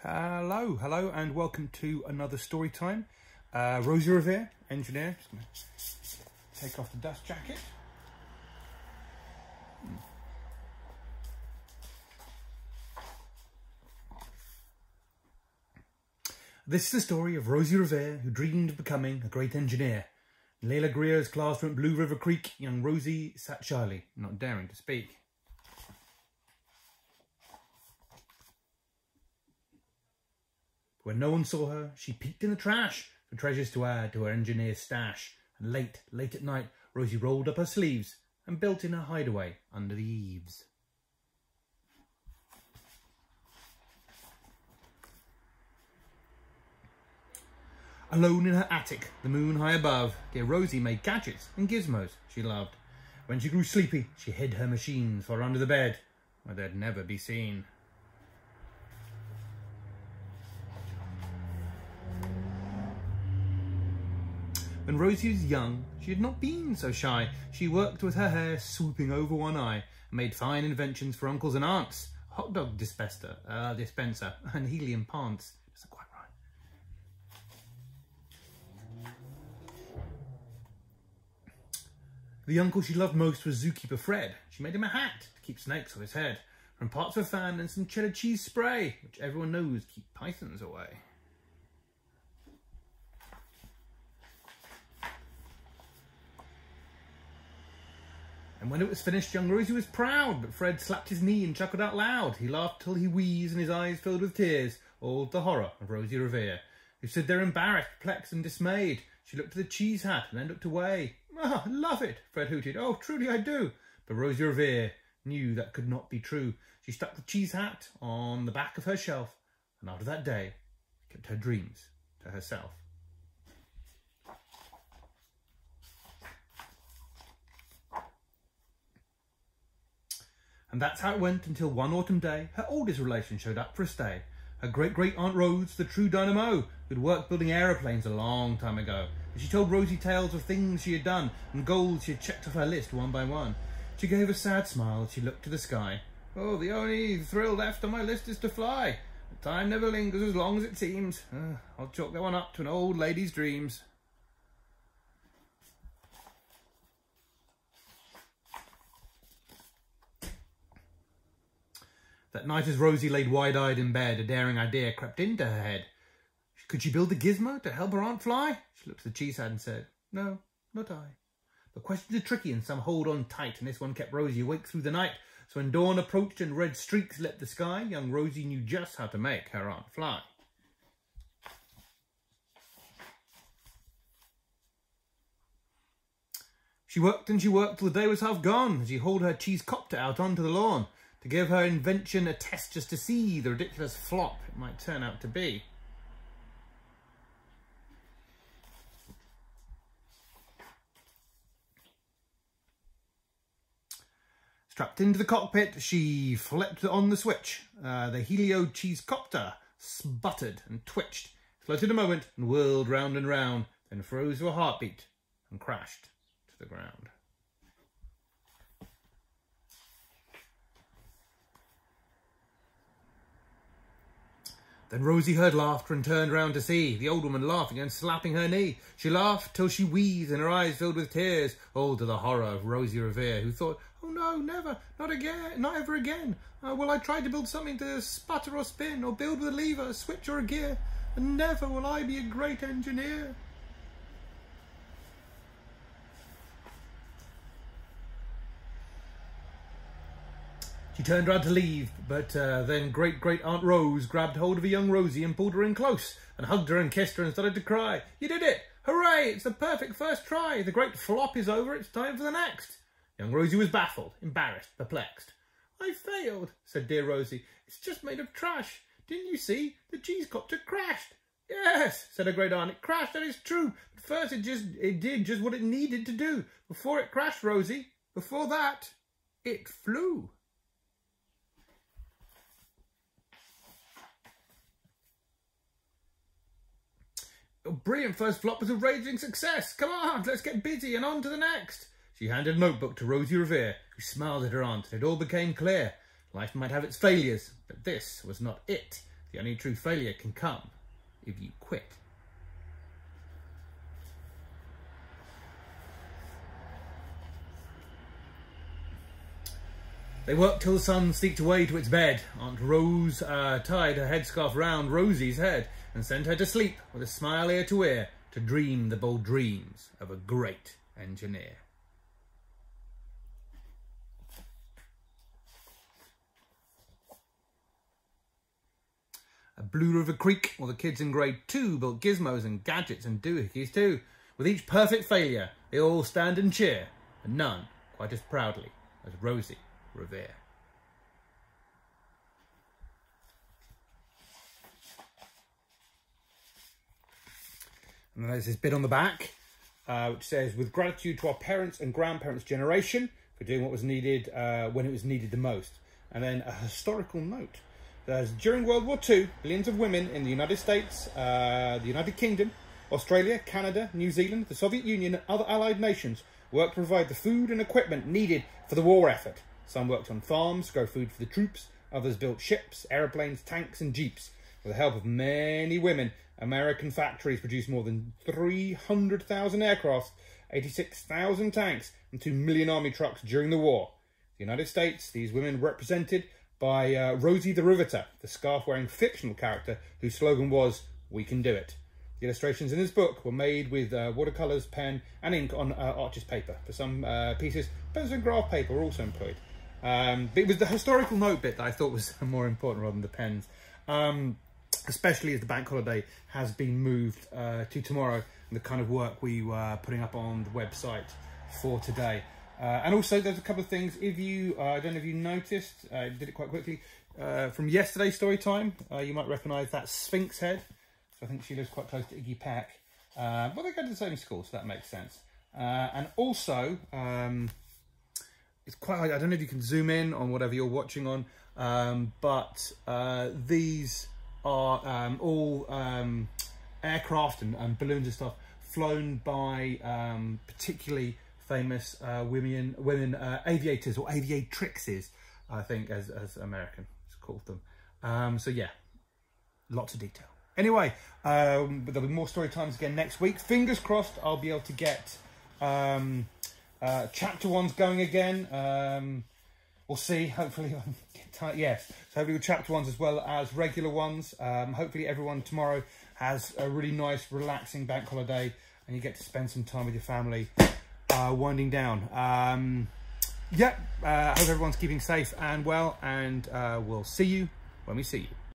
Hello, and welcome to another story time. Rosie Revere, engineer. Just going to take off the dust jacket. This is the story of Rosie Revere, who dreamed of becoming a great engineer. In Layla Greer's classroom at Blue River Creek, young Rosie sat shyly, not daring to speak. When no one saw her, she peeked in the trash for treasures to add to her engineer's stash. And late at night, Rosie rolled up her sleeves and built in her hideaway under the eaves. Alone in her attic, the moon high above, dear Rosie made gadgets and gizmos she loved. When she grew sleepy, she hid her machines far under the bed, where they'd never be seen. When Rosie was young, she had not been so shy. She worked with her hair swooping over one eye and made fine inventions for uncles and aunts. A hot dog dispenser, and helium pants. Doesn't quite rhyme. The uncle she loved most was zookeeper Fred. She made him a hat to keep snakes off his head, from parts of a fan and some cheddar cheese spray, which everyone knows keep pythons away. And when it was finished, young Rosie was proud, but Fred slapped his knee and chuckled out loud. He laughed till he wheezed and his eyes filled with tears, all to the horror of Rosie Revere, who stood there embarrassed, perplexed and dismayed. She looked at the cheese hat and then looked away. "Ah, love it," Fred hooted. "Oh, truly I do." But Rosie Revere knew that could not be true. She stuck the cheese hat on the back of her shelf, and after that day, kept her dreams to herself. And that's how it went until one autumn day, her oldest relation showed up for a stay. Her great-great-aunt Rose, the true dynamo, who'd worked building aeroplanes a long time ago. And she told Rosie tales of things she had done and goals she had checked off her list one by one. She gave a sad smile as she looked to the sky. "Oh, the only thrill left on my list is to fly. But time never lingers as long as it seems. I'll chalk that one up to an old lady's dreams." That night as Rosie laid wide-eyed in bed, a daring idea crept into her head. Could she build a gizmo to help her aunt fly? She looked at the cheese hat and said, "No, not I." But questions are tricky and some hold on tight, and this one kept Rosie awake through the night. So when dawn approached and red streaks lit the sky, young Rosie knew just how to make her aunt fly. She worked and she worked till the day was half gone as she hauled her cheese copter out onto the lawn to give her invention a test just to see the ridiculous flop it might turn out to be. Strapped into the cockpit, she flipped on the switch. The Helio cheese copter sputtered and twitched, floated a moment and whirled round and round, then froze to a heartbeat and crashed to the ground. Then Rosie heard laughter and turned round to see the old woman laughing and slapping her knee. She laughed till she wheezed and her eyes filled with tears, all to the horror of Rosie Revere, who thought, "Oh no, never, not again, not ever again. Will I try to build something to sputter or spin, or build with a lever, a switch or a gear, and never will I be a great engineer." She turned round to leave, but then great-great-aunt Rose grabbed hold of a young Rosie and pulled her in close and hugged her and kissed her and started to cry. "You did it! Hooray! It's the perfect first try! The great flop is over, it's time for the next." Young Rosie was baffled, embarrassed, perplexed. "I failed," said dear Rosie. "It's just made of trash. Didn't you see? The cheese copter crashed." "Yes," said her great aunt, "it crashed, that is true. But first it did just what it needed to do. Before it crashed, Rosie, before that, it flew." "Your brilliant first flop was a raging success. Come on, let's get busy and on to the next." She handed a notebook to Rosie Revere, who smiled at her aunt, and it all became clear. Life might have its failures, but this was not it. The only true failure can come if you quit. They worked till the sun sneaked away to its bed. Aunt Rose tied her headscarf round Rosie's head and sent her to sleep with a smile ear to ear to dream the bold dreams of a great engineer. At Blue River Creek, well, the kids in grade 2 built gizmos and gadgets and doohickeys too. With each perfect failure, they all stand and cheer, and none quite as proudly as Rosie Revere. And then there's this bit on the back, which says, with gratitude to our parents and grandparents' generation for doing what was needed when it was needed the most. And then a historical note. As during World War II, billions of women in the United States, the United Kingdom, Australia, Canada, New Zealand, the Soviet Union and other allied nations worked to provide the food and equipment needed for the war effort. Some worked on farms to grow food for the troops, others built ships, aeroplanes, tanks and jeeps. With the help of many women, American factories produced more than 300,000 aircraft, 86,000 tanks and 2 million army trucks during the war. The United States, these women represented by Rosie the Riveter, the scarf-wearing fictional character whose slogan was, "We can do it." The illustrations in this book were made with watercolours, pen and ink on Arches paper. For some pieces, pencil and graph paper were also employed. But it was the historical note bit that I thought was more important rather than the pens. Especially as the bank holiday has been moved to tomorrow, and the kind of work we were putting up on the website for today. And also there's a couple of things, if you, I don't know if you noticed, I did it quite quickly, from yesterday's story time, you might recognise that Sphinx head. So I think she lives quite close to Iggy Peck. But they go to the same school, so that makes sense. And also, it's quite, I don't know if you can zoom in on whatever you're watching on, but these are all aircraft and balloons and stuff flown by particularly famous women aviators, or aviatrixes, I think, as Americans called them. So yeah, lots of detail. Anyway, but there'll be more story times again next week. Fingers crossed I'll be able to get chapter 1's going again. We'll see. Hopefully, yes. So hopefully with chapter 1's as well as regular ones. Hopefully everyone tomorrow has a really nice, relaxing bank holiday, and you get to spend some time with your family, winding down. Hope everyone's keeping safe and well, and we'll see you when we see you.